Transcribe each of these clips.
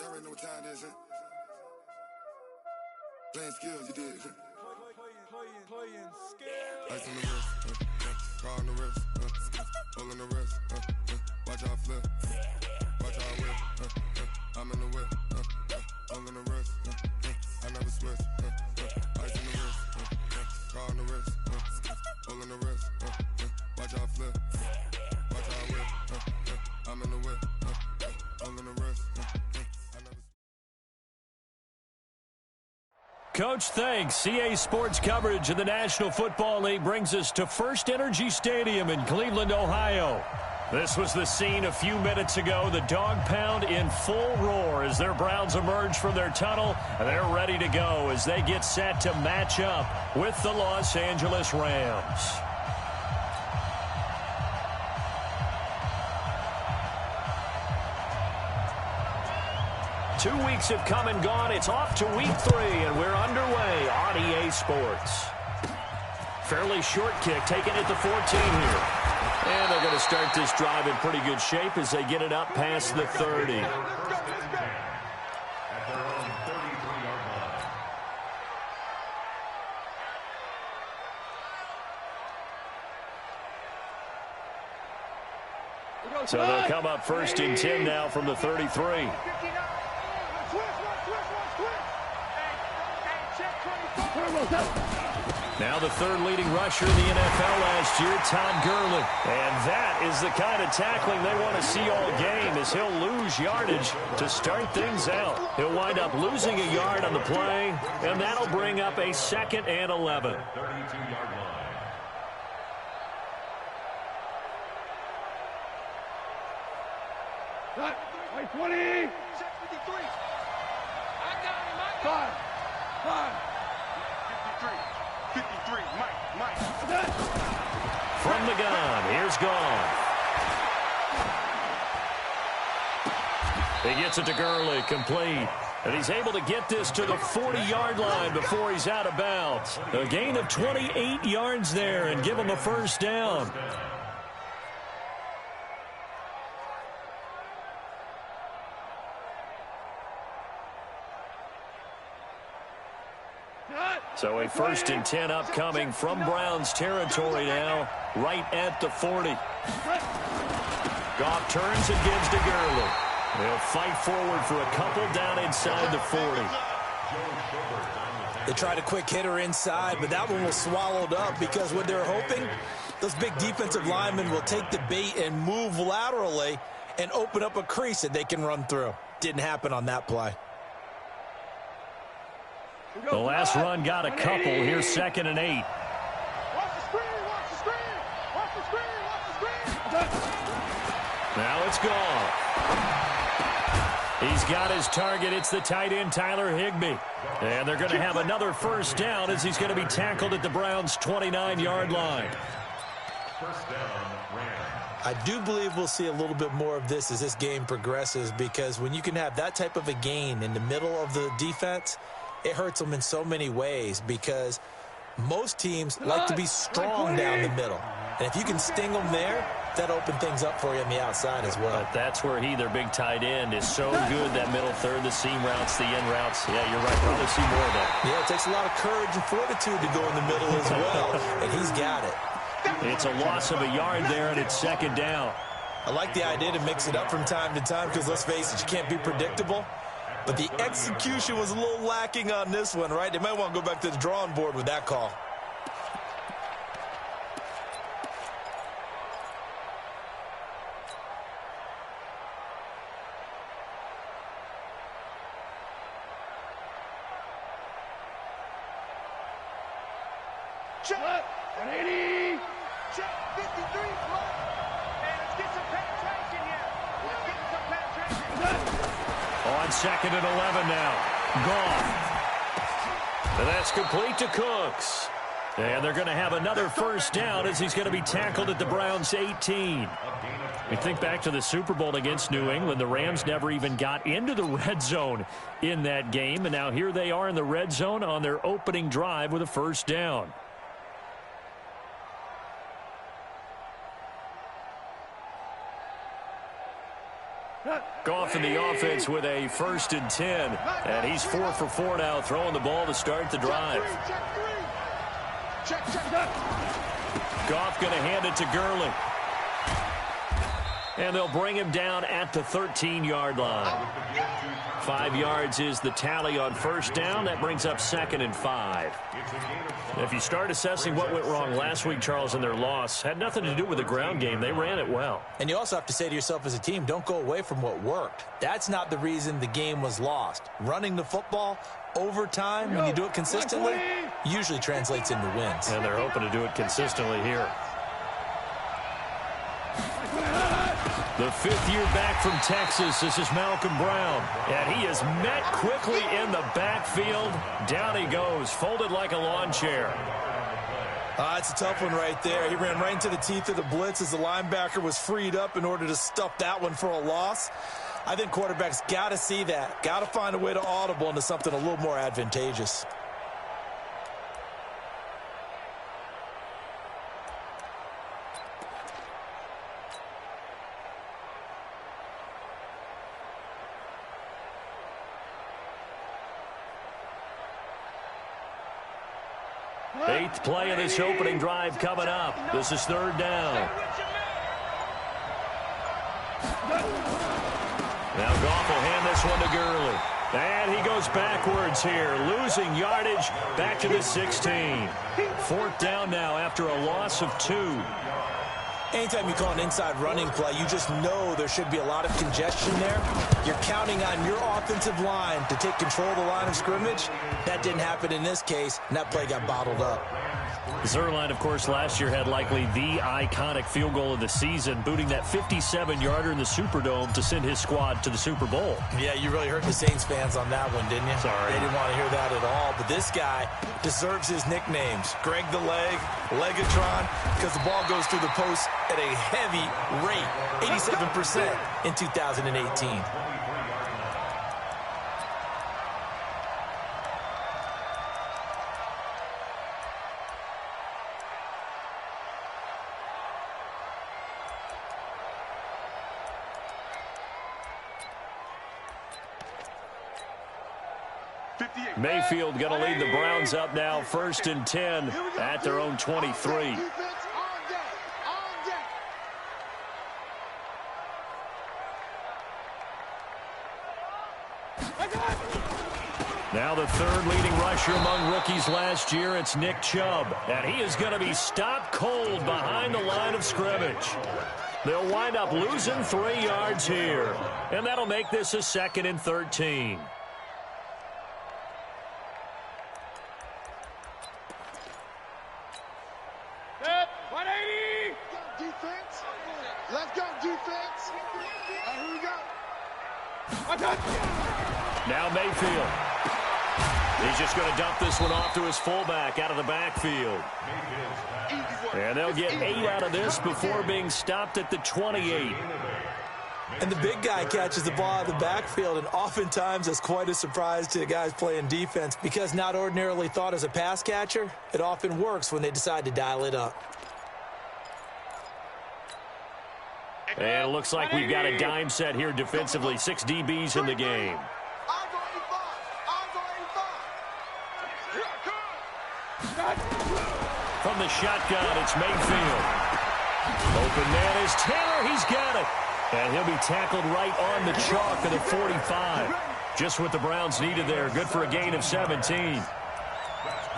Y'all already know what time it is, huh? Playing skills, you did. Playing skills. Ice on the wrist, car on the wrist, hole in the wrist, watch out flip, watch out whip, I'm in the whip, hole in the wrist, I never switch, ice on the wrist, car on the wrist, hole in the wrist, watch out flip, watch out whip, I'm in the whip, hole in the wrist, I never. Coach, thanks. CA Sports coverage of the National Football League brings us to First Energy Stadium in Cleveland, Ohio. This was the scene a few minutes ago. The dog pound in full roar as their Browns emerge from their tunnel, and they're ready to go as they get set to match up with the Los Angeles Rams. 2 weeks have come and gone. It's off to week 3, and we're underway on EA Sports. Fairly short kick, taken at the 14 here. And they're going to start this drive in pretty good shape as they get it up past the 30. So they'll come up first and 10 now from the 33. Now the third leading rusher in the NFL last year, Todd Gurley. And that is the kind of tackling they want to see all game as he'll lose yardage to start things out. He'll wind up losing a yard on the play, and that'll bring up a 2nd and 11. 32-yard line. Cut. 20. 53. I got him. 5. 53. Mike. From the gun, here's Gone. He gets it to Gurley, complete. And he's able to get this to the 40-yard line before he's out of bounds. A gain of 28 yards there and give him a first down. So a 1st and 10 upcoming from Browns territory now, right at the 40. Goff turns and gives to Gurley. They'll fight forward for a couple down inside the 40. They tried a quick hitter inside, but that one was swallowed up because what they're hoping, those big defensive linemen will take the bait and move laterally and open up a crease that they can run through. Didn't happen on that play. The last run got a couple. Here's 2nd and 8. Now it's gone. He's got his target. It's the tight end, Tyler Higbee. And they're going to have another first down as he's going to be tackled at the Browns' 29-yard line. First down, Rams. I do believe we'll see a little bit more of this as this game progresses, because when you can have that type of a gain in the middle of the defense, it hurts them in so many ways, because most teams like to be strong down the middle. And if you can sting them there, that opens things up for you on the outside as well. But that's where their big tight end, is so good, that middle third, the seam routes, the in routes. Yeah, you're right. Probably see more of that. Yeah, it takes a lot of courage and fortitude to go in the middle as well, and he's got it. It's a loss of a yard there, and it's 2nd down. I like the idea to mix it up from time to time because, let's face it, you can't be predictable. But the execution was a little lacking on this one, right? They might want to go back to the drawing board with that call. Check. 180. Check. 53. And let's get some penetration here. Let's get some penetration. On 2nd and 11 now. Gone. And that's complete to Cooks. And they're going to have another first down as he's going to be tackled at the Browns' 18. We think back to the Super Bowl against New England. The Rams never even got into the red zone in that game. And now here they are in the red zone on their opening drive with a first down. Goff in the offense with a 1st and 10. And he's 4 for 4 now, throwing the ball to start the drive. Goff going to hand it to Gurley. And they'll bring him down at the 13-yard line. 5 yards is the tally on 1st down. That brings up 2nd and 5. If you start assessing what went wrong last week, Charles, in their loss, had nothing to do with the ground game. They ran it well. And you also have to say to yourself as a team, don't go away from what worked. That's not the reason the game was lost. Running the football over time, when you do it consistently, usually translates into wins. And they're hoping to do it consistently here. The 5th year back from Texas, this is Malcolm Brown. And he is met quickly in the backfield. Down he goes, folded like a lawn chair. It's a tough one right there. He ran right into the teeth of the blitz as the linebacker was freed up in order to stuff that one for a loss. I think quarterbacks got to see that. Got to find a way to audible into something a little more advantageous. Eighth play of this opening drive coming up. This is 3rd down. Now Goff will hand this one to Gurley. And he goes backwards here, losing yardage back to the 16. 4th down now after a loss of 2. Anytime you call an inside running play, you just know there should be a lot of congestion there. You're counting on your offensive line to take control of the line of scrimmage. That didn't happen in this case, and that play got bottled up. Zerline, of course, last year had likely the iconic field goal of the season, booting that 57-yarder in the Superdome to send his squad to the Super Bowl. Yeah, you really hurt the Saints fans on that one, didn't you? Sorry. They didn't want to hear that at all. But this guy deserves his nicknames. Greg the Leg, Legatron, because the ball goes through the post at a heavy rate, 87% in 2018. Mayfield going to lead the Browns up now, 1st and 10 at their own 23. Now the 3rd leading rusher among rookies last year, it's Nick Chubb. And he is going to be stopped cold behind the line of scrimmage. They'll wind up losing 3 yards here. And that'll make this a 2nd and 13. Now Mayfield. He's just going to dump this one off to his fullback out of the backfield. And they'll get 8 out of this before being stopped at the 28. And the big guy catches the ball out of the backfield, and oftentimes that's quite a surprise to the guys playing defense because not ordinarily thought as a pass catcher, it often works when they decide to dial it up. And it looks like we've got a dime set here defensively. 6 DBs in the game. From the shotgun, it's Mayfield. Open man is Taylor. He's got it. And he'll be tackled right on the chalk of the 45. Just what the Browns needed there. Good for a gain of 17.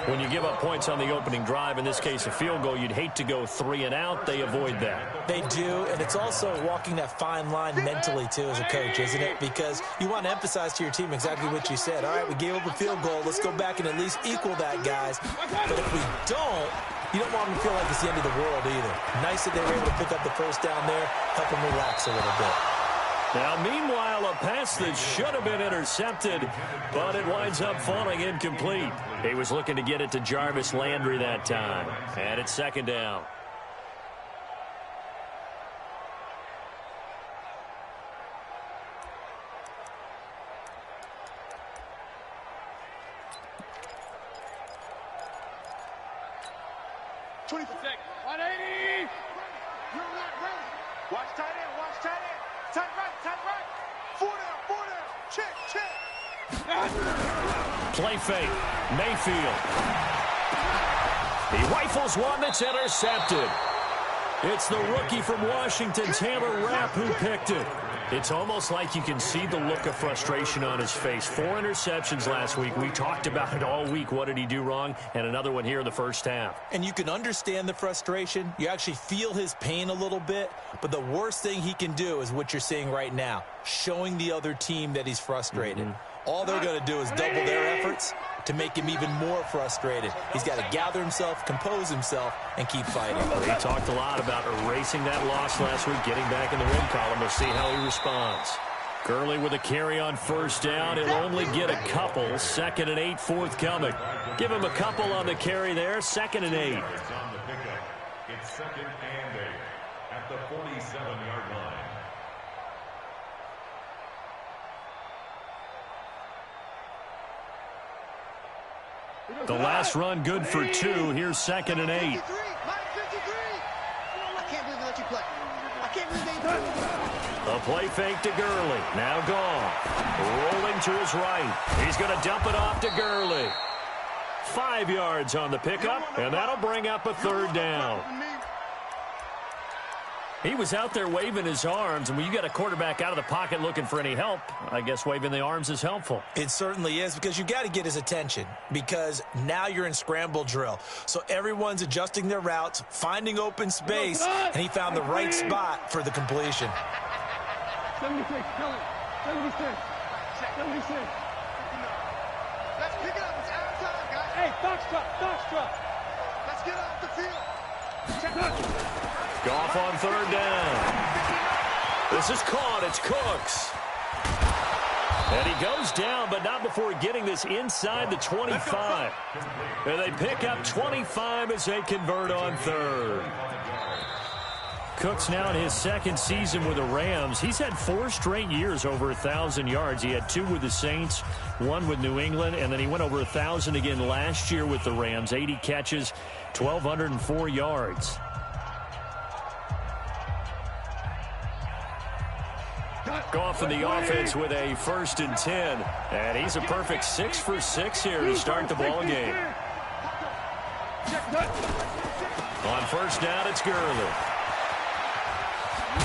When you give up points on the opening drive, in this case a field goal, you'd hate to go 3 and out. They avoid that. They do, and it's also walking that fine line mentally, too, as a coach, isn't it? Because you want to emphasize to your team exactly what you said. All right, we gave up a field goal. Let's go back and at least equal that, guys. But if we don't, you don't want them to feel like it's the end of the world either. Nice that they were able to pick up the 1st down there, help them relax a little bit. Now, meanwhile, a pass that should have been intercepted, but it winds up falling incomplete. He was looking to get it to Jarvis Landry that time, and it's 2nd down. Watch tight end, watch tight end. Tight right. 4 down. Check. Play fake. Mayfield. He rifles one that's intercepted. It's the rookie from Washington, Taylor Rapp, who picked it. It's almost like you can see the look of frustration on his face. 4 interceptions last week. We talked about it all week. What did he do wrong? And another one here in the first half. And you can understand the frustration. You actually feel his pain a little bit. But the worst thing he can do is what you're seeing right now, showing the other team that he's frustrated. All they're going to do is double their efforts to make him even more frustrated. He's got to gather himself, compose himself, and keep fighting. He talked a lot about erasing that loss last week, getting back in the win column. We'll see how he responds. Gurley with a carry on first down. He'll only get a couple. 2nd and 8 forthcoming. Give him a couple on the carry there. 2nd and 8. It's 2nd and 8 at the 47-yard line. The last run good for 2. Here's 2nd and 8. I can't believe they let you play. I can't believe they A play fake to Gurley. Now gone. Rolling to his right. He's going to dump it off to Gurley. 5 yards on the pickup, and that'll bring up a 3rd down. He was out there waving his arms, and when you got a quarterback out of the pocket looking for any help, I guess waving the arms is helpful. It certainly is, because you got to get his attention, because now you're in scramble drill. So everyone's adjusting their routes, finding open space, and he found the right spot for the completion. 76, Kelly. 76. 76. Let's pick it up. It's out of time, guys. Hey, Foxtrot. Let's get off the field. Check. Goff on 3rd down. This is caught. It's Cooks. And he goes down, but not before getting this inside the 25. And they pick up 25 as they convert on 3rd. Cooks now in his 2nd season with the Rams. He's had 4 straight years over 1,000 yards. He had 2 with the Saints, 1 with New England, and then he went over 1,000 again last year with the Rams. 80 catches, 1,204 yards. Goff in the offense with a 1st and 10. And he's a perfect 6 for 6 here to start the ball game. On 1st down, it's Gurley.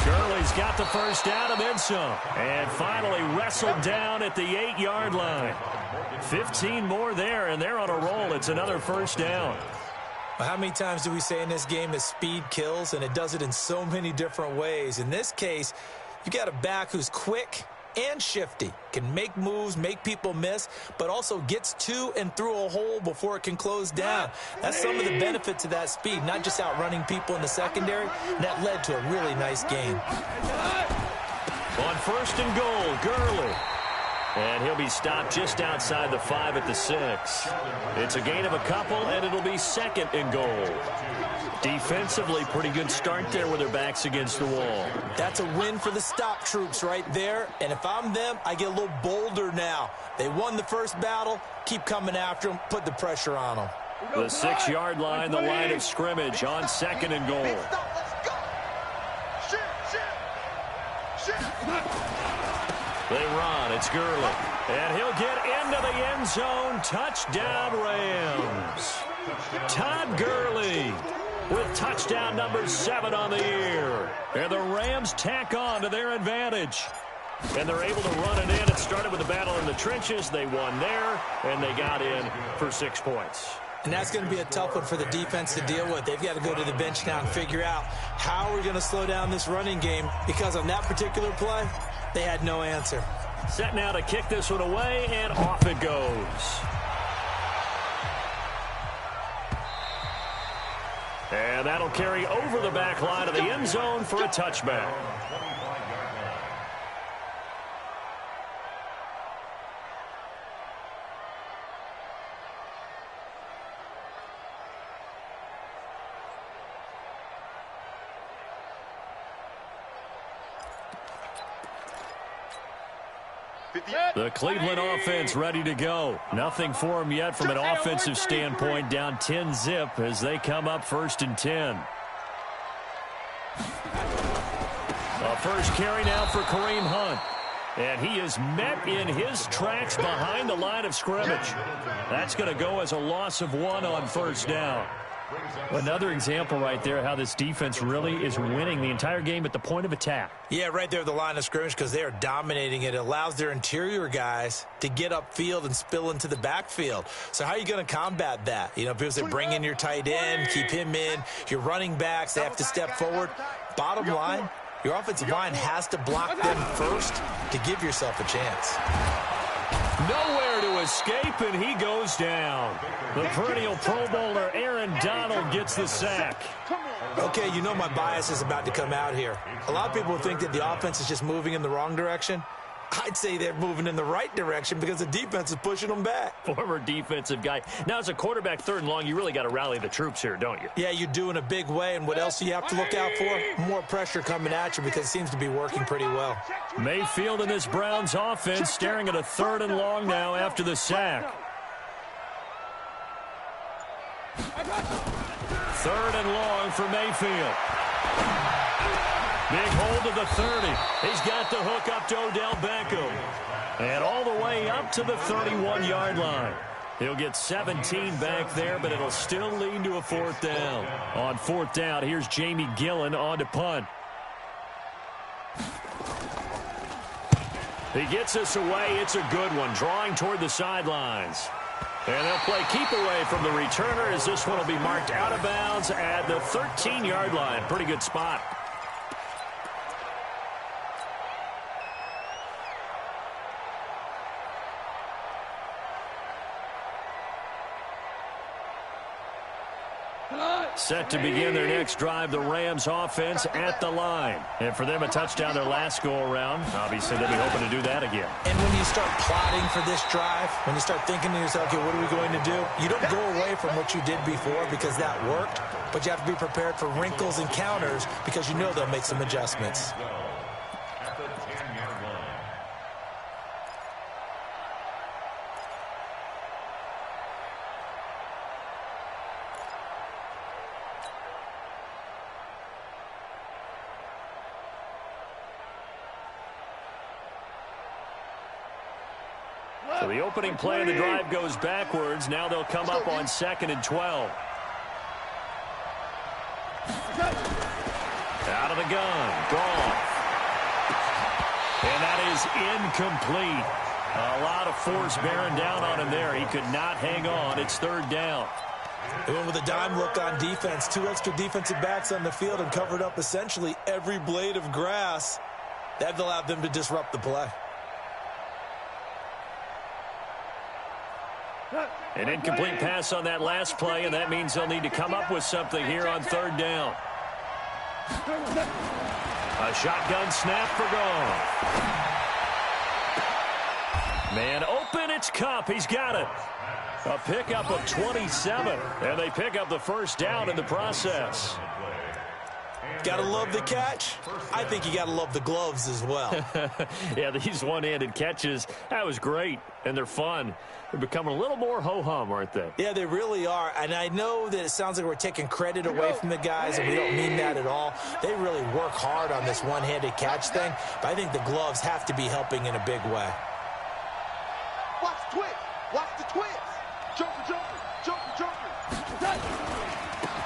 Gurley's got the 1st down and then some. And finally wrestled down at the 8-yard line. 15 more there, and they're on a roll. It's another 1st down. Well, how many times do we say in this game that speed kills, and it does it in so many different ways? In this case, you got a back who's quick and shifty, can make moves, make people miss, but also gets to and through a hole before it can close down. That's some of the benefits of that speed, not just outrunning people in the secondary. That led to a really nice game. On 1st and goal, Gurley. And he'll be stopped just outside the 5 at the 6. It's a gain of a couple, and it'll be 2nd and goal. Defensively, pretty good start there with their backs against the wall. That's a win for the stop troops right there. And if I'm them, I get a little bolder now. They won the first battle. Keep coming after them. Put the pressure on them. The 6-yard line, the line of scrimmage on 2nd and goal. Let's go. Shit. They run. It's Gurley. And he'll get into the end zone. Touchdown, Rams. Todd Gurley with touchdown number 7 on the year. And the Rams tack on to their advantage. And they're able to run it in. It started with a battle in the trenches. They won there, and they got in for 6 points. And that's going to be a tough one for the defense to deal with. They've got to go to the bench now and figure out how we're going to slow down this running game, because on that particular play, they had no answer. Set now to kick this one away, and off it goes. And that'll carry over the back line of the end zone for a touchback. The Cleveland offense ready to go. Nothing for them yet from an offensive standpoint. Down 10-zip as they come up 1st and 10. A first carry now for Kareem Hunt. And he is met in his tracks behind the line of scrimmage. That's going to go as a loss of 1 on first down. Another example right there how this defense really is winning the entire game at the point of attack. Yeah, right there at the line of scrimmage because they are dominating it. It allows their interior guys to get upfield and spill into the backfield. So how are you going to combat that? You know, people say bring in your tight end, keep him in. Your running backs, they have to step forward. Bottom line, your offensive line has to block them first to give yourself a chance. Nowhere to escape, and he goes down. The perennial Pro Bowler Aaron Donald gets the sack. Okay, you know my bias is about to come out here. A lot of people think that the offense is just moving in the wrong direction. I'd say they're moving in the right direction because the defense is pushing them back. Former defensive guy. Now, as a quarterback, 3rd and long, you really got to rally the troops here, don't you? Yeah, you do in a big way. And what else do you have to look out for? More pressure coming at you because it seems to be working pretty well. Mayfield and this Browns offense staring at a 3rd and long now after the sack. 3rd and long for Mayfield. Big hold of the 30. He's got the hook up to Odell Beckham. And all the way up to the 31-yard line. He'll get 17 back there, but it'll still lead to a 4th down. On 4th down, here's Jamie Gillen on to punt. He gets us away. It's a good one, drawing toward the sidelines. And they'll play keep away from the returner as this one will be marked out of bounds at the 13-yard line. Pretty good spot. Set to begin their next drive, the Rams offense at the line. And for them, a touchdown their last go-around. Obviously, they'll be hoping to do that again. And when you start plotting for this drive, when you start thinking to yourself, okay, what are we going to do? You don't go away from what you did before because that worked, but you have to be prepared for wrinkles and counters because you know they'll make some adjustments. At the 10-yard line. So the opening play of the drive goes backwards. Now they'll come up on 2nd and 12. Out of the gun. Gone. And that is incomplete. A lot of force bearing down on him there. He could not hang on. It's 3rd down. They went with a dime look on defense. 2 extra defensive backs on the field and covered up essentially every blade of grass. That allowed them to disrupt the play. An incomplete pass on that last play, and that means they'll need to come up with something here on 3rd down. A shotgun snap for Goff. Man open, it's Kupp. He's got it. A pickup of 27, and they pick up the 1st down in the process. Gotta love the catch. I think you gotta love the gloves as well. Yeah, these one-handed catches, that was great, and they're fun. They're becoming a little more ho-hum, aren't they? Yeah, they really are. And I know that it sounds like we're taking credit away from the guys, and we don't mean that at all. They really work hard on this one-handed catch thing, but I think the gloves have to be helping in a big way. Watch the twist. Watch the twist. Jumper, jumper, jumper, jumper.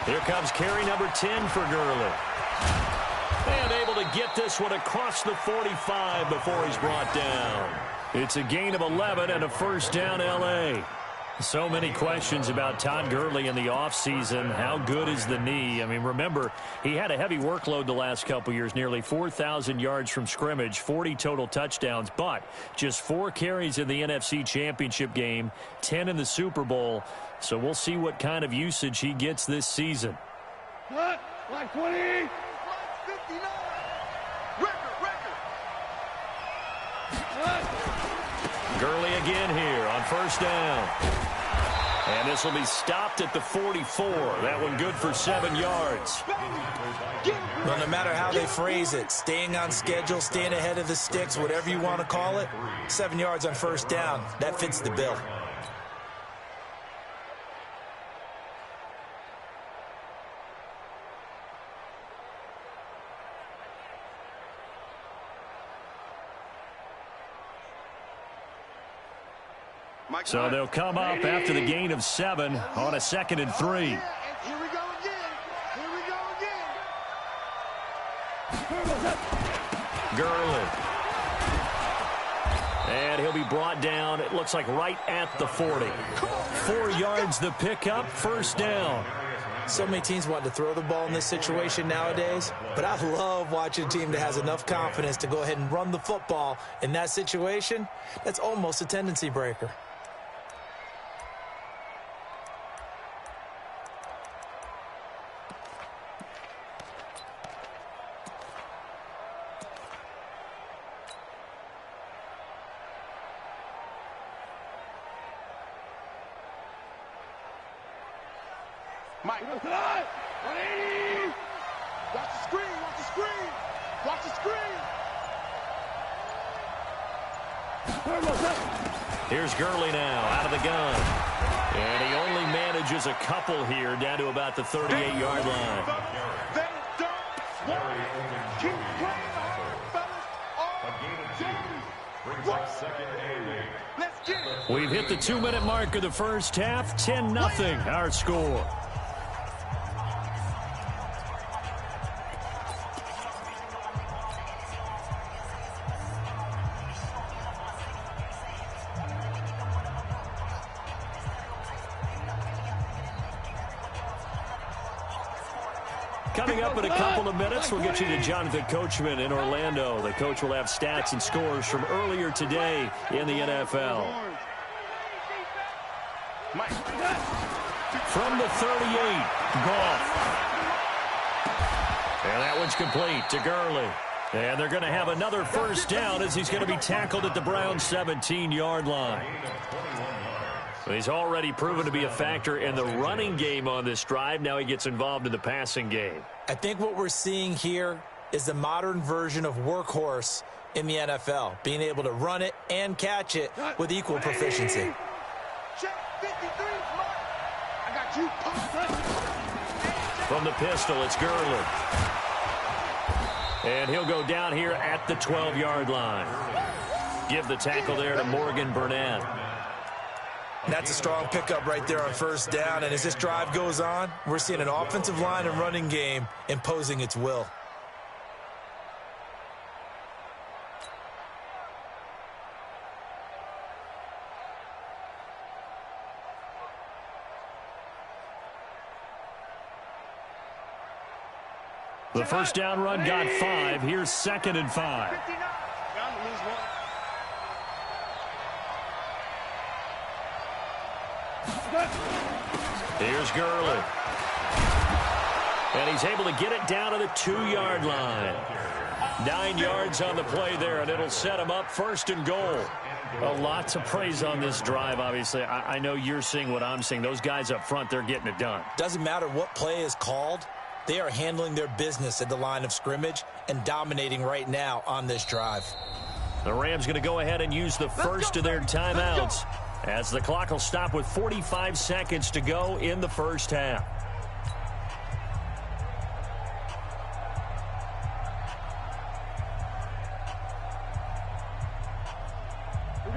Here comes carry number 10 for Gurley. And able to get this one across the 45 before he's brought down. It's a gain of 11 and a 1st down L.A. So many questions about Todd Gurley in the offseason. How good is the knee? I mean, remember, he had a heavy workload the last couple years, nearly 4,000 yards from scrimmage, 40 total touchdowns, but just 4 carries in the NFC Championship game, 10 in the Super Bowl. So we'll see what kind of usage he gets this season. Cut. Line 20. Line 59. Record. Gurley again here on 1st down. And this will be stopped at the 44. That one good for 7 yards. Well, no matter how they phrase it, staying on schedule, staying ahead of the sticks, whatever you want to call it, 7 yards on 1st down, that fits the bill. So they'll come up after the gain of 7 on a 2nd and 3. Here we go again. Here we go again. Gurley. And he'll be brought down, it looks like right at the 40. 4 yards the pickup, first down. So many teams want to throw the ball in this situation nowadays, but I love watching a team that has enough confidence to go ahead and run the football in that situation. That's almost a tendency breaker. Mike. 180. Watch the screen. Watch the screen. Watch the screen. Here's Gurley now out of the gun. And he only manages a couple here down to about the 38-yard line. They don't want to keep playing on, fellas. Brings up 2nd and 8. Let's get it. We've hit the 2-minute mark of the first half. 10-0 our score. Coming up in a couple of minutes, we'll get you to Jonathan Coachman in Orlando. The coach will have stats and scores from earlier today in the NFL. From the 38, Goff. And that one's complete to Gurley. And they're going to have another first down as he's going to be tackled at the Browns' 17-yard line. He's already proven to be a factor in the running game on this drive. Now he gets involved in the passing game. I think what we're seeing here is the modern version of workhorse in the NFL, being able to run it and catch it with equal proficiency. Check 53, Mike. I got you. From the pistol, it's Gurley. And he'll go down here at the 12-yard line. Give the tackle there to Morgan Burnett. That's a strong pickup right there on first down. And as this drive goes on, we're seeing an offensive line and running game imposing its will. The first down run got 5. Here's 2nd and 5. Here's Gurley. And he's able to get it down to the 2-yard line. 9 yards on the play there, and it'll set him up 1st and goal. A lot to praise on this drive, obviously. I know you're seeing what I'm seeing. Those guys up front, they're getting it done. Doesn't matter what play is called. They are handling their business at the line of scrimmage and dominating right now on this drive. The Rams going to go ahead and use the first of their timeouts as the clock will stop with 45 seconds to go in the first half.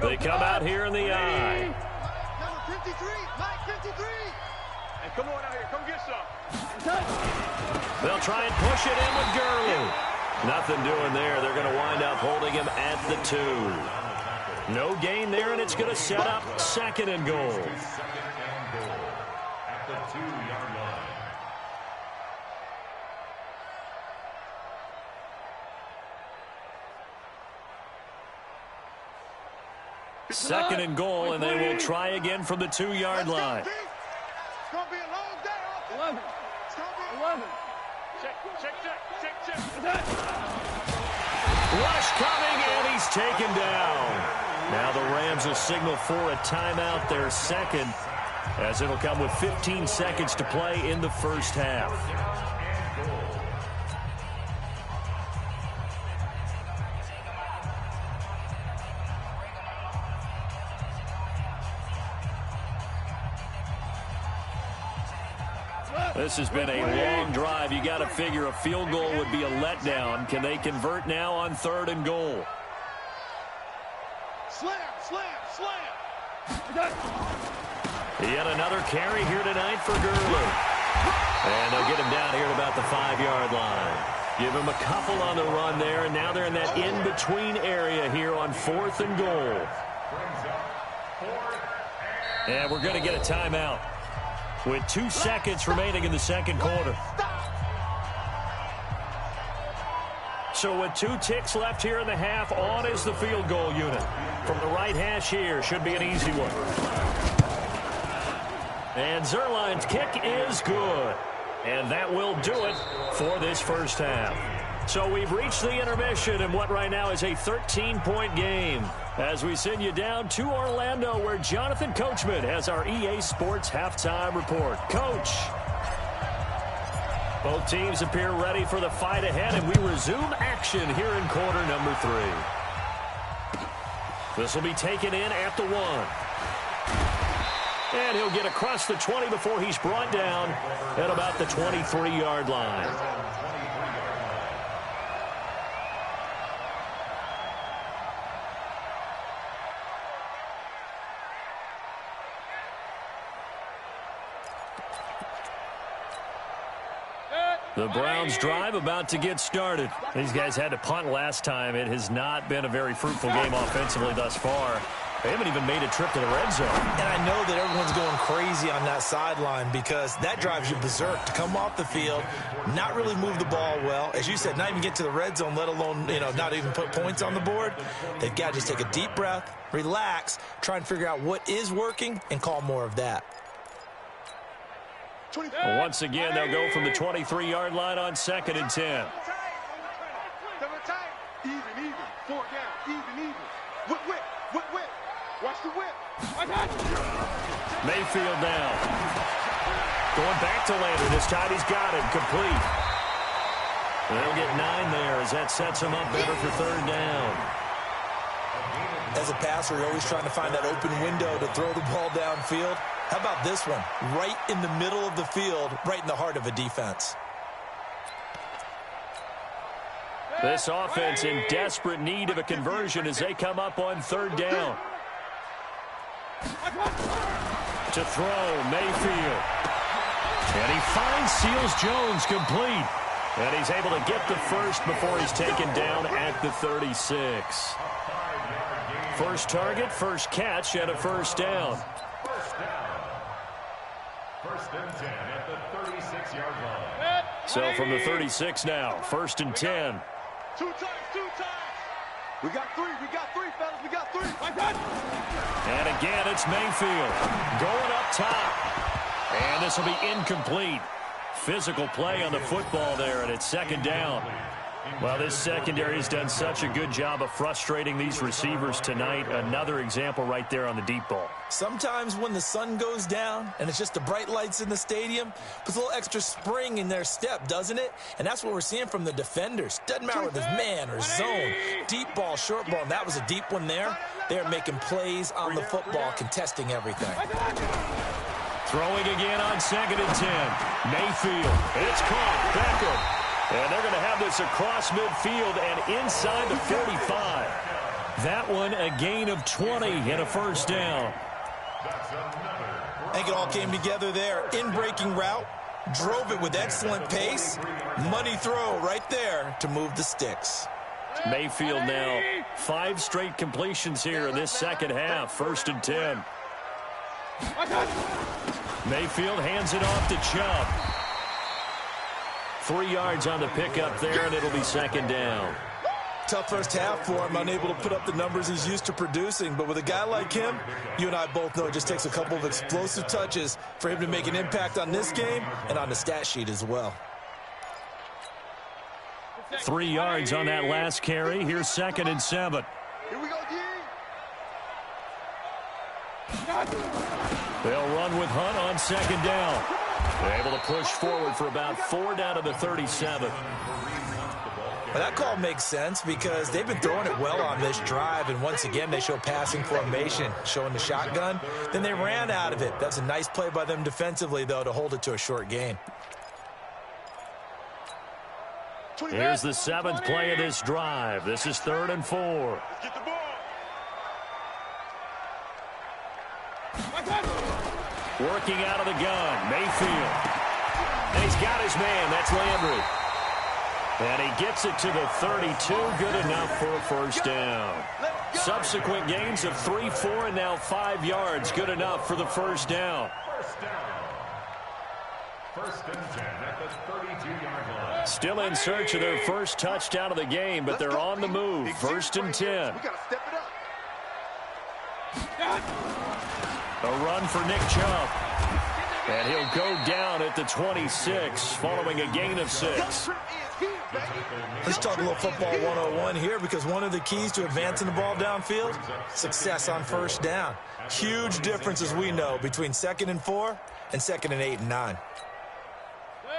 They come out here in the eye. Number 53, Mike 53. Hey, come on out here. Come get some. They'll try and push it in with Gurley. Nothing doing there. They're going to wind up holding him at the 2. No gain there, and it's going to set up 2nd and goal. At the 2-yard line. Second and goal, and they will try again from the 2-yard line. It's going to be a long day. 11. It's going to be 11. Check. Rush coming, and he's taken down. Now the Rams will signal for a timeout, their second, as it'll come with 15 seconds to play in the first half. This has been a long drive. You got to figure a field goal would be a letdown. Can they convert now on 3rd and goal? Slam. Yet another carry here tonight for Gurley. And they'll get him down here at about the 5-yard line. Give him a couple on the run there, and now they're in that in-between area here on 4th and goal. And we're going to get a timeout with 2 seconds remaining in the second quarter. So with 2 ticks left here in the half, on is the field goal unit. From the right hash here, should be an easy one. And Zerline's kick is good. And that will do it for this first half. So we've reached the intermission in what right now is a 13-point game, as we send you down to Orlando, where Jonathan Coachman has our EA Sports halftime report. Coach. Both teams appear ready for the fight ahead, and we resume action here in quarter number 3. This will be taken in at the 1. And he'll get across the 20 before he's brought down at about the 23-yard line. The Browns drive about to get started. These guys had to punt last time. It has not been a very fruitful game offensively thus far. They haven't even made a trip to the red zone. And I know that everyone's going crazy on that sideline because that drives you berserk to come off the field, not really move the ball well. As you said, not even get to the red zone, let alone, not even put points on the board. They've got to just take a deep breath, relax, try and figure out what is working and call more of that. Once again, they'll go from the 23-yard line on 2nd and 10. Even, 4 down, even. Whip. Watch the whip. Mayfield now. Going back to Lander. This time he's got it. Complete. They'll get 9 there as that sets him up better for 3rd down. As a passer, you're always trying to find that open window to throw the ball downfield. How about this one? Right in the middle of the field, right in the heart of a defense. This offense in desperate need of a conversion as they come up on 3rd down. To throw, Mayfield. And he finds Seals-Jones complete. And he's able to get the first before he's taken down at the 36. First target, first catch, and a first down. First and 10 at the 36-yard line. So from the 36 now, 1st and 10. 2 times. We got 3, fellas, we got 3. And again, it's Mayfield going up top. And this will be incomplete. Physical play on the football there, and it's 2nd down. Well, this secondary has done such a good job of frustrating these receivers tonight. Another example right there on the deep ball. Sometimes when the sun goes down and it's just the bright lights in the stadium, puts a little extra spring in their step, doesn't it? And that's what we're seeing from the defenders. Doesn't matter whether it's man or zone, deep ball, short ball, and that was a deep one there. They're making plays on the football, contesting everything. Throwing again on 2nd and 10. Mayfield. It's caught. Beckham. And they're going to have this across midfield and inside the 45. That one a gain of 20 and a first down. I think it all came together there. In-breaking route, drove it with excellent pace. Money throw right there to move the sticks. Mayfield now 5 straight completions here in this second half. 1st and 10. Mayfield hands it off to Chubb. 3 yards on the pickup there, and it'll be 2nd down. Tough first half for him, unable to put up the numbers he's used to producing. But with a guy like him, you and I both know it just takes a couple of explosive touches for him to make an impact on this game and on the stat sheet as well. 3 yards on that last carry. Here's 2nd and 7. Here we go, D. They'll run with Hunt on 2nd down. They're able to push forward for about 4 down to the 37. Well, that call makes sense because they've been throwing it well on this drive, and once again they show passing formation, showing the shotgun. Then they ran out of it. That's a nice play by them defensively, though, to hold it to a short gain. Here's the 7th play of this drive. This is 3rd and 4. Get the ball. Working out of the gun, Mayfield. And he's got his man. That's Landry. And he gets it to the 32. Good enough for a first down. Subsequent gains of 3, 4, and now 5 yards. Good enough for the first down. First and 10 at the 32-yard line. Still in search of their first touchdown of the game, but they're on the move. First and 10. We gotta step it up. A run for Nick Chubb. And he'll go down at the 26, following a gain of 6. Let's talk a little football 101 here, because one of the keys to advancing the ball downfield, success on first down. Huge difference, as we know, between 2nd and 4 and 2nd and 8 and 9.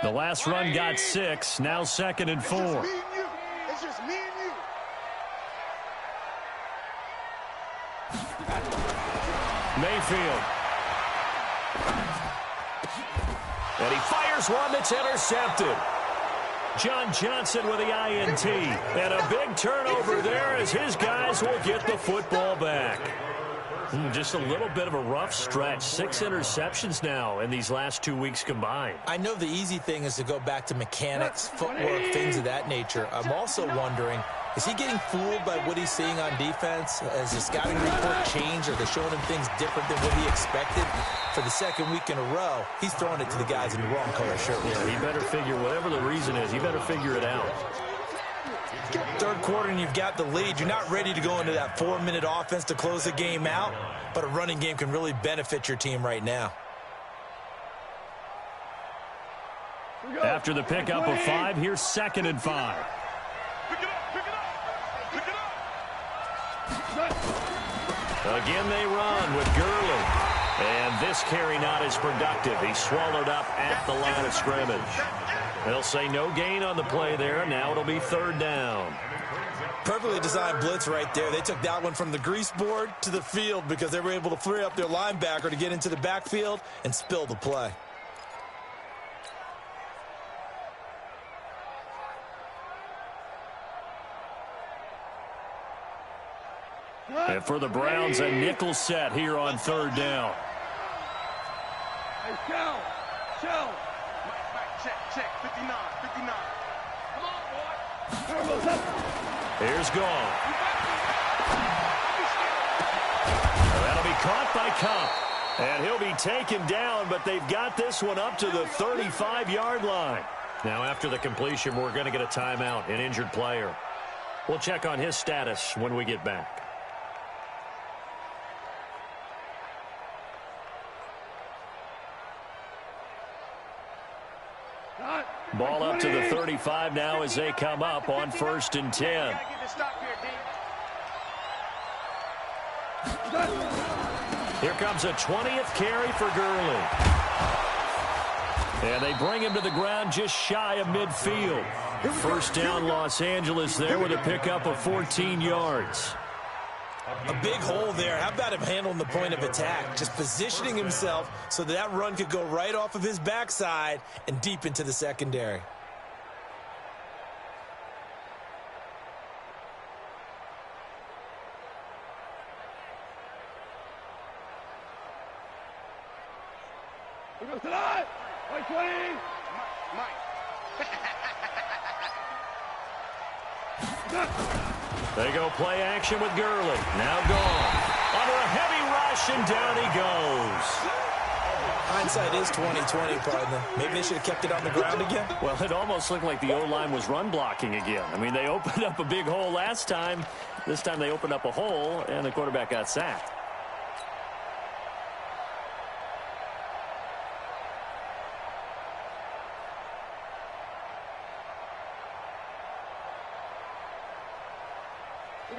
The last run got 6, now 2nd and 4. It's just me and you. Mayfield. And he fires one that's intercepted. John Johnson with the INT. And a big turnover there as his guys will get the football back. Just a little bit of a rough stretch. 6 interceptions now in these last 2 weeks combined. I know the easy thing is to go back to mechanics, footwork, things of that nature. I'm also wondering, is he getting fooled by what he's seeing on defense? Has the scouting report changed? Are they showing him things different than what he expected? For the 2nd week in a row, he's throwing it to the guys in the wrong color shirt. Yeah, he better figure, whatever the reason is, he better figure it out. 3rd quarter and you've got the lead. You're not ready to go into that 4-minute offense to close the game out, but a running game can really benefit your team right now. After the pickup of 5, here's 2nd and 5. Again they run with Gurley. And this carry not as productive. He's swallowed up at the line of scrimmage. They'll say no gain on the play there. Now it'll be 3rd down. Perfectly designed blitz right there. They took that one from the grease board to the field because they were able to free up their linebacker to get into the backfield and spill the play. And for the Browns, a nickel set here on 3rd down. Hey, Shell. Check, 59. Come on, boy. Here's Gone. That'll be caught by Cup. And he'll be taken down, but they've got this one up to the 35-yard line. Now, after the completion, we're going to get a timeout, an injured player. We'll check on his status when we get back. Ball up to the 35 now as they come up on 1st and 10. Here comes a 20th carry for Gurley. And they bring him to the ground just shy of midfield. First down Los Angeles there with a pickup of 14 yards. A big hole there. How about him handling the point of attack? Just positioning himself so that run could go right off of his backside and deep into the secondary. Here goes tonight. White 20. They go play action with Gurley. Now Gone. Under a heavy rush, and down he goes. Hindsight is 20/20, partner. Maybe they should have kept it on the ground again. Well, it almost looked like the O-line was run blocking again. I mean, they opened up a big hole last time. This time they opened up a hole, and the quarterback got sacked.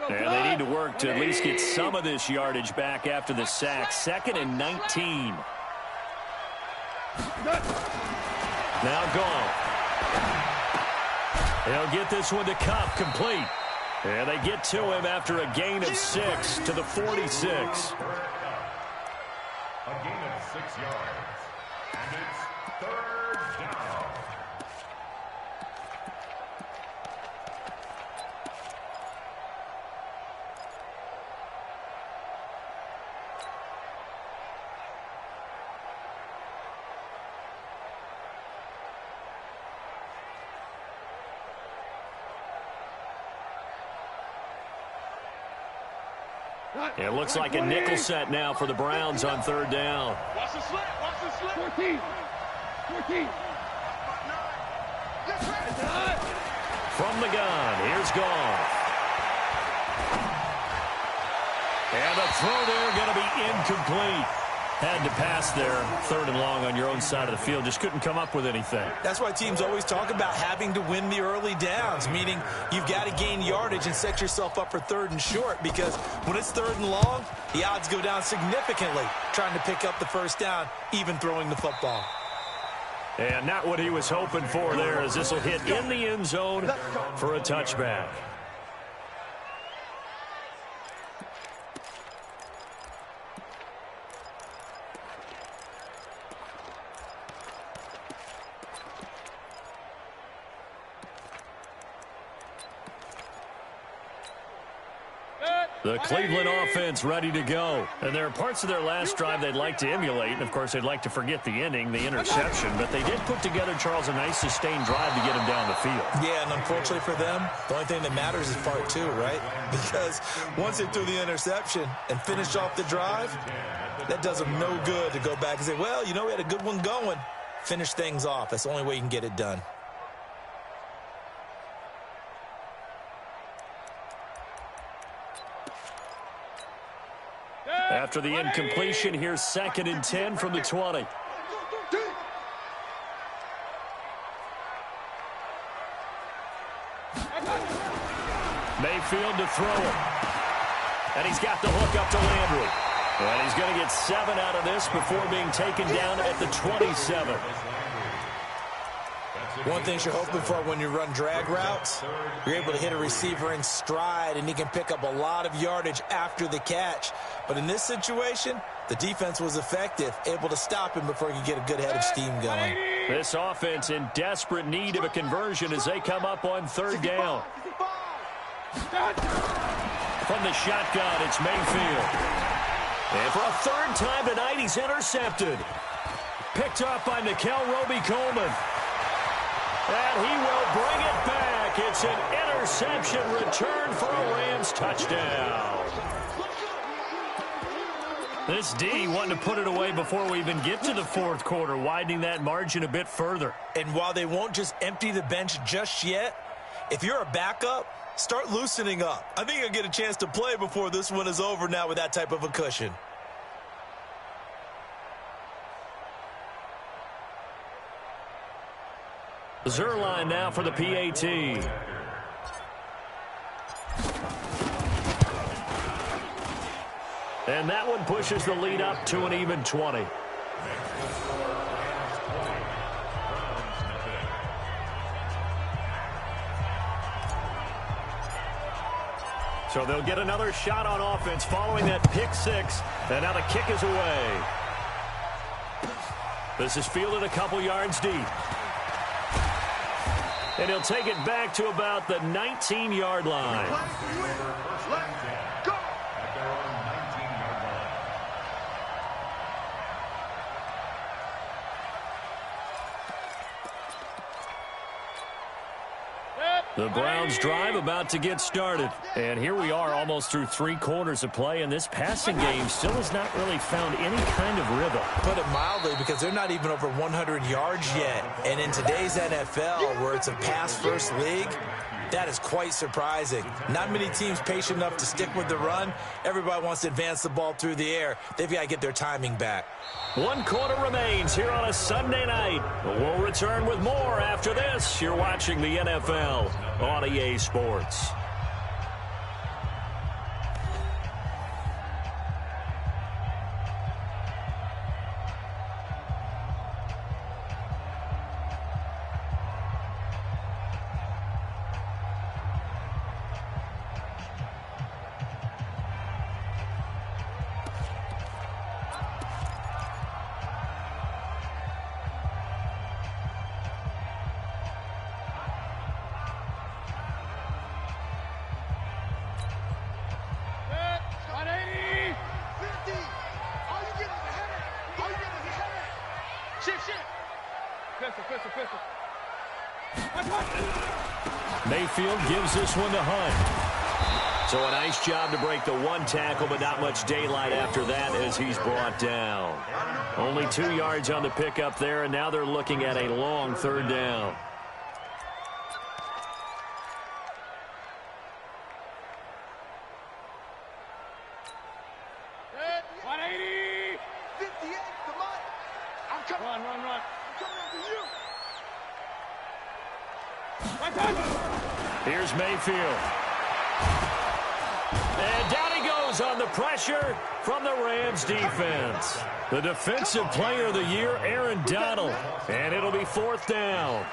And they need to work to at least get some of this yardage back after the sack. 2nd and 19. Now Gone. They'll get this one to Cup, complete. And they get to him after a gain of 6 to the 46. A gain of 6 yards. And it's 3rd down. It looks like a nickel set now for the Browns on third down. Watch the slip. Watch the slip. 14. 14. From the gun, here's Goff. And the throw there going to be incomplete. Had to pass there, third and long on your own side of the field. Just couldn't come up with anything. That's why teams always talk about having to win the early downs, meaning you've got to gain yardage and set yourself up for third and short, because when it's third and long, the odds go down significantly trying to pick up the first down, even throwing the football. And not what he was hoping for there, as this will hit in the end zone for a touchback. The Cleveland offense ready to go. And there are parts of their last drive they'd like to emulate. And, of course, they'd like to forget the ending, the interception. But they did put together, Charles, a nice sustained drive to get him down the field. Yeah, and unfortunately for them, the only thing that matters is part two, right? Because once they threw the interception and finished off the drive, that does them no good to go back and say, well, you know, we had a good one going. Finish things off. That's the only way you can get it done. After the incompletion, here's 2nd and 10 from the 20. Mayfield to throw it. And he's got the hook up to Landry. And he's going to get 7 out of this before being taken down at the 27. One thing you're hoping for when you run drag routes, you're able to hit a receiver in stride, and he can pick up a lot of yardage after the catch. But in this situation, the defense was effective, able to stop him before he could get a good head of steam going. This offense in desperate need of a conversion as they come up on third down. From the shotgun, it's Mayfield. And for a third time tonight, he's intercepted. Picked up by Nikel Roby-Coleman. And he will bring it back. It's an interception return for a Rams touchdown. This D wanting to put it away before we even get to the fourth quarter, widening that margin a bit further. And while they won't just empty the bench just yet, if you're a backup, start loosening up. I think you'll get a chance to play before this one is over now with that type of a cushion. Zerline now for the PAT. And that one pushes the lead up to an even 20. So they'll get another shot on offense following that pick six. And now the kick is away. This is fielded a couple yards deep. And he'll take it back to about the 19-yard line. The Browns drive about to get started. And here we are almost through 3 quarters of play, and this passing game still has not really found any kind of rhythm. Put it mildly, because they're not even over 100 yards yet. And in today's NFL, where it's a pass-first league, that is quite surprising. Not many teams patient enough to stick with the run. Everybody wants to advance the ball through the air. They've got to get their timing back. 1 quarter remains here on a Sunday night. We'll return with more after this. You're watching the NFL on EA Sports. Mayfield gives this one to Hunt. So a nice job to break the one tackle, but not much daylight after that as he's brought down. Only 2 yards on the pickup there, and now they're looking at a long third down. Here's Mayfield. And down he goes on the pressure from the Rams defense. The defensive player of the year, Aaron Donald. And it'll be fourth down.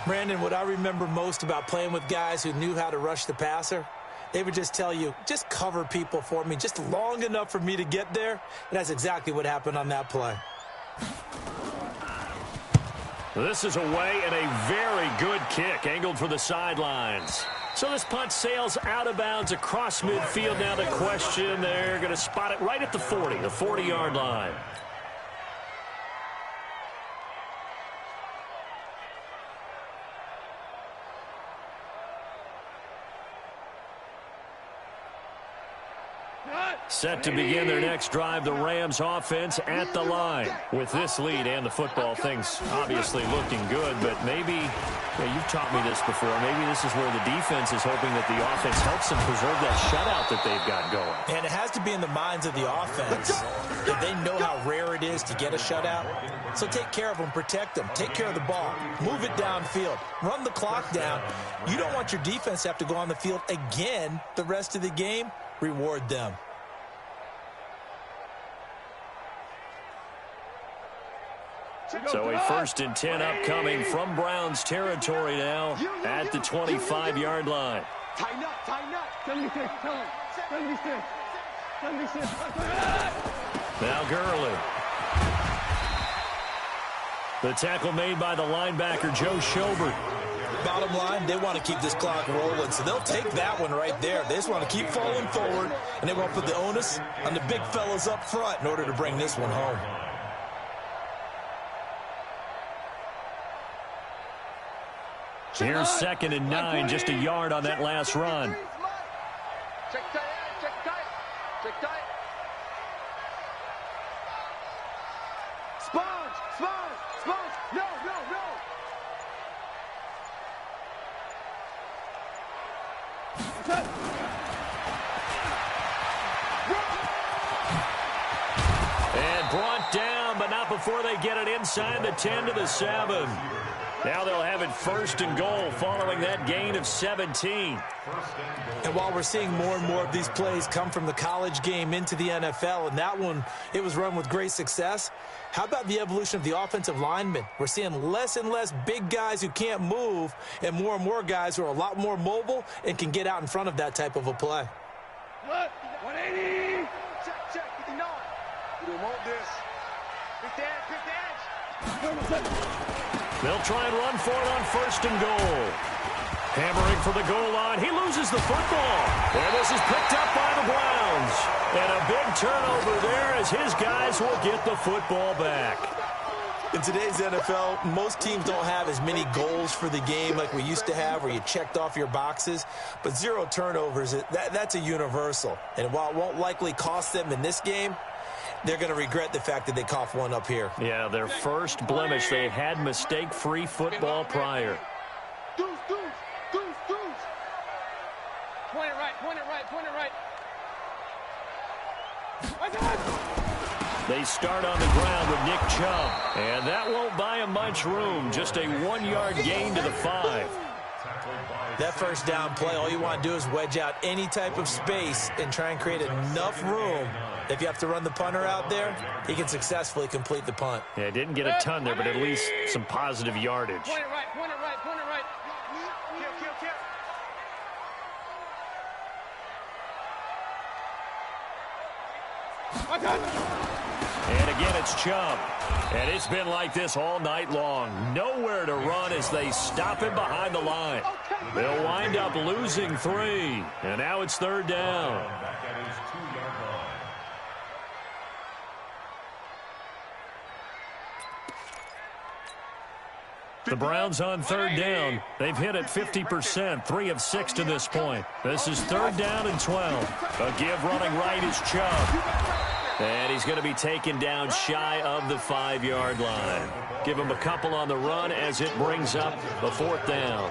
Brandon, what I remember most about playing with guys who knew how to rush the passer, they would just tell you, just cover people for me, just long enough for me to get there. And that's exactly what happened on that play. This is away and a very good kick, angled for the sidelines. So this punt sails out of bounds across midfield. Now the question, they're going to spot it right at the 40, the 40-yard line. Set to begin their next drive, the Rams offense at the line. With this lead and the football, things obviously looking good, but maybe, you've taught me this before, maybe this is where the defense is hoping that the offense helps them preserve that shutout that they've got going. And it has to be in the minds of the offense that they know how rare it is to get a shutout. So take care of them, protect them, take care of the ball, move it downfield, run the clock down. You don't want your defense to have to go on the field again the rest of the game. Reward them. So a 1st and 10 upcoming from Browns territory now at the 25-yard line. Tighten up, tighten up. 76, tell him. 76. 76. Now Gurley. The tackle made by the linebacker, Joe Schobert. Bottom line, they want to keep this clock rolling, so they'll take that one right there. They just want to keep falling forward, and they want to put the onus on the big fellas up front in order to bring this one home. Here's 2nd and 9, just a yard on that last run. Check tight, check tight, check tight. Sponge, sponge, sponge. No, no, no. And brought down, but not before they get it inside the 10 to the 7. Now they'll have it 1st and goal following that gain of 17. And while we're seeing more and more of these plays come from the college game into the NFL, and that one, it was run with great success, how about the evolution of the offensive linemen? We're seeing less and less big guys who can't move and more guys who are a lot more mobile and can get out in front of that type of a play. 180. Check, 59. We don't want this. Pick the edge. They'll try and run for it on 1st and goal. Hammering for the goal line. He loses the football. And this is picked up by the Browns. And a big turnover there as his guys will get the football back. In today's NFL, most teams don't have as many goals for the game like we used to have where you checked off your boxes. But 0 turnovers, that's a universal. And while it won't likely cost them in this game, they're going to regret the fact that they coughed one up here. Yeah, their first blemish. They had mistake-free football prior. Deuce, deuce, deuce, deuce. Point it right, point it right, point it right. They start on the ground with Nick Chubb. And that won't buy him much room. Just a 1-yard gain to the 5. That 1st down play, all you want to do is wedge out any type of space and try and create enough room. If you have to run the punter out there, he can successfully complete the punt. Yeah, didn't get a ton there, but at least some positive yardage. Point it right, point it right, point it right. And again, it's Chubb. And it's been like this all night long. Nowhere to run as they stop him behind the line. They'll wind up losing 3. And now it's 3rd down. The Browns on third down. They've hit it 50%, 3 of 6 to this point. This is third down and 12. A give running right is Chubb. And he's going to be taken down shy of the 5-yard line. Give him a couple on the run as it brings up the fourth down.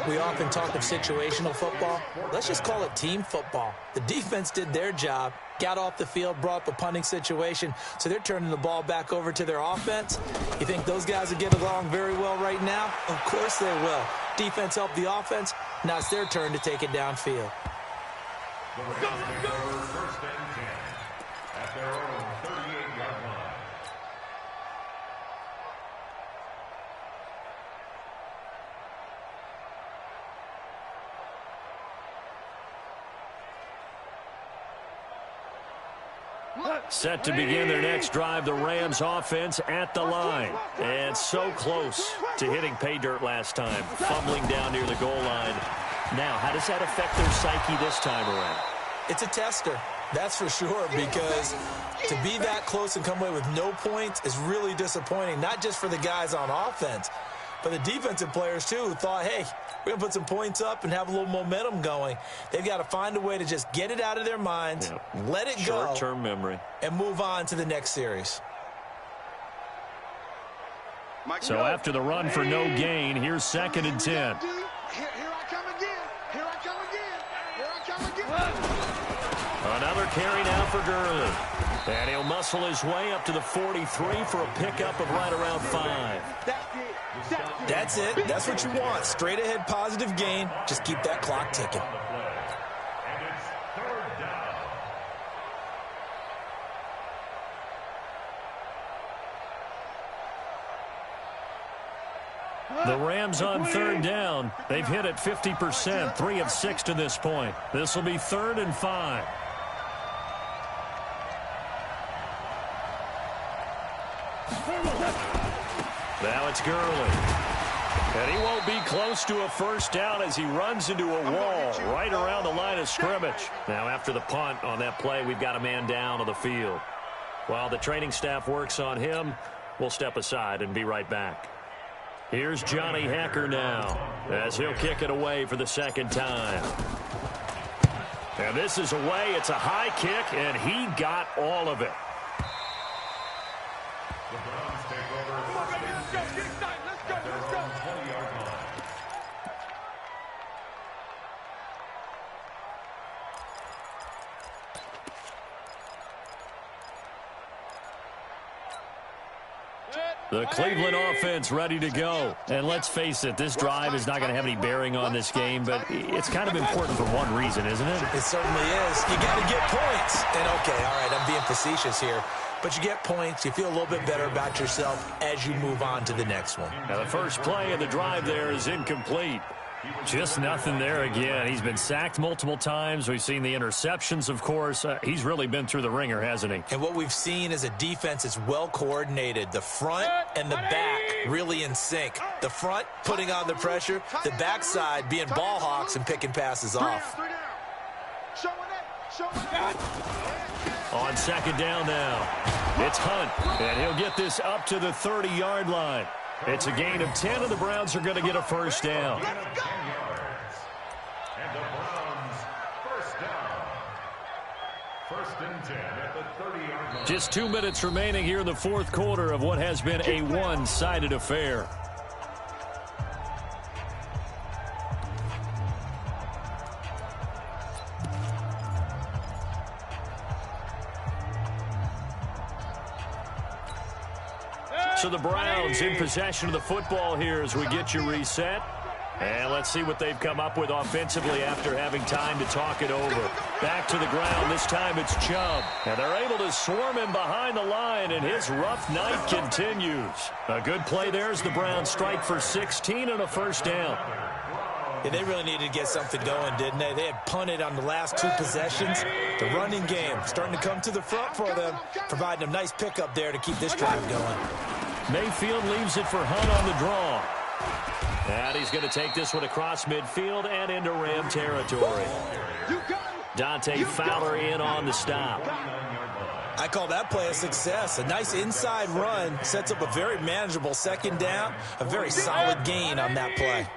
We often talk of situational football. Let's just call it team football. The defense did their job, got off the field, brought up a punting situation, so they're turning the ball back over to their offense. You think those guys will get along very well right now? Of course they will. Defense helped the offense. Now it's their turn to take it downfield. First and 10 at their own 38-yard line. Set to begin their next drive, the Rams offense at the line. And so close to hitting pay dirt last time, fumbling down near the goal line. Now, how does that affect their psyche this time around? It's a tester, that's for sure, because to be that close and come away with no points is really disappointing, not just for the guys on offense, but the defensive players, too, who thought, hey, we're going to put some points up and have a little momentum going. They've got to find a way to just get it out of their minds, let it go, short-term memory, and move on to the next series. So after the run for no gain, here's second and 10. Here I come again. Here I come again. Here I come again. Another carry now for Gurley. And he'll muscle his way up to the 43 for a pickup of right around 5. That's it. That's what you want. Straight ahead positive gain. Just keep that clock ticking. And it's third down. The Rams on third down. They've hit it 50%, 3 of 6 to this point. This will be 3rd and 5. Now it's Gurley. And he won't be close to a first down as he runs into a wall right around the line of scrimmage. Now after the punt on that play, we've got a man down on the field. While the training staff works on him, we'll step aside and be right back. Here's Johnny Hacker now as he'll kick it away for the second time. And this is away. It's a high kick, and he got all of it. The Browns take over first and 10 at their own 20-yard line. The Cleveland offense ready to go. And let's face it, this drive is not going to have any bearing on this game, but it's kind of important for one reason, isn't it? It certainly is. You got to get points. And, okay, all right, I'm being facetious here. But you get points. You feel a little bit better about yourself as you move on to the next one. Now, the first play of the drive there is incomplete. Just nothing there again. He's been sacked multiple times. We've seen the interceptions, of course. He's really been through the ringer, hasn't he? And what we've seen is a defense that's well coordinated. The front and the back really in sync. The front putting on the pressure. The backside being ball hawks and picking passes off. On second down now, it's Hunt, and he'll get this up to the 30-yard line. It's a gain of 10, and the Browns are going to get a first down. 10 yards. And the Browns first down. First and 10 at the 30-yard line. Just 2 minutes remaining here in the fourth quarter of what has been a one-sided affair. So the Browns in possession of the football here as we get you reset. And let's see what they've come up with offensively after having time to talk it over. Back to the ground. This time it's Chubb. And they're able to swarm him behind the line, and his rough night continues. A good play there as the Browns strike for 16 and a first down. Yeah, they really needed to get something going, didn't they? They had punted on the last 2 possessions. The running game starting to come to the front for them, providing a nice pickup there to keep this drive going. Mayfield leaves it for Hunt on the draw. And he's going to take this one across midfield and into Ram territory. Dante Fowler in on the stop. I call that play a success. A nice inside run sets up a very manageable second down, a very solid gain on that play. Hey,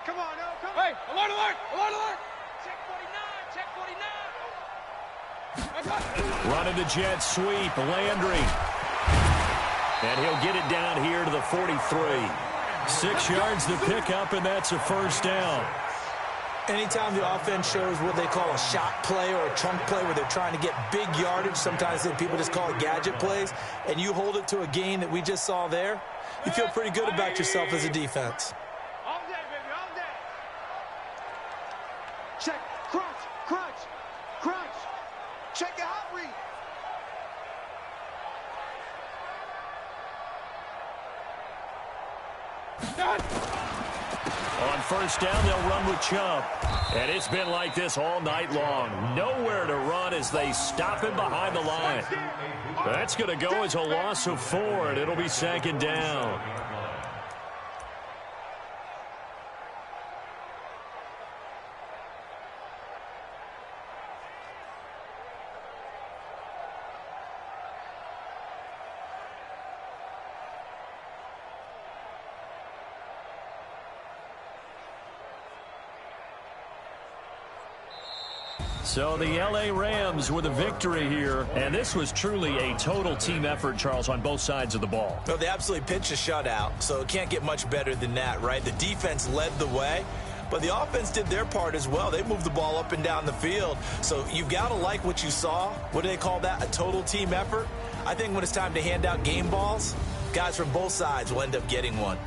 come on, no, come on. Hey, alert, alert, alert, alert. Check 49, check 49. Running the jet sweep, Landry. And he'll get it down here to the 43. 6 yards to pick up, and that's a first down. Anytime the offense shows what they call a shot play or a chunk play where they're trying to get big yardage, sometimes people just call it gadget plays, and you hold it to a gain that we just saw there, you feel pretty good about yourself as a defense. All day, baby, all day. Check, crunch, crunch, crunch. Check your hot read. On first down, they'll run with Chubb. And it's been like this all night long. Nowhere to run as they stop him behind the line. That's going to go as a loss of 4, and it'll be second down. So the L.A. Rams with a victory here, and this was truly a total team effort, Charles, on both sides of the ball. Well, they absolutely pitched a shutout, so it can't get much better than that, right? The defense led the way, but the offense did their part as well. They moved the ball up and down the field, so you've got to like what you saw. What do they call that? A total team effort? I think when it's time to hand out game balls, guys from both sides will end up getting one.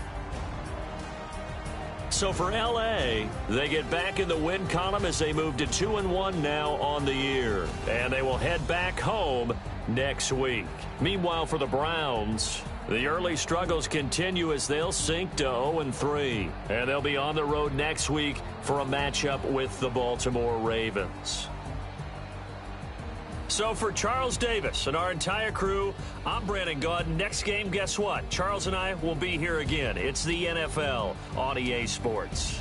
So for L.A., they get back in the win column as they move to 2-1 now on the year. And they will head back home next week. Meanwhile, for the Browns, the early struggles continue as they'll sink to 0-3. And they'll be on the road next week for a matchup with the Baltimore Ravens. So for Charles Davis and our entire crew, I'm Brandon Gaudin. Next game, guess what? Charles and I will be here again. It's the NFL on EA Sports.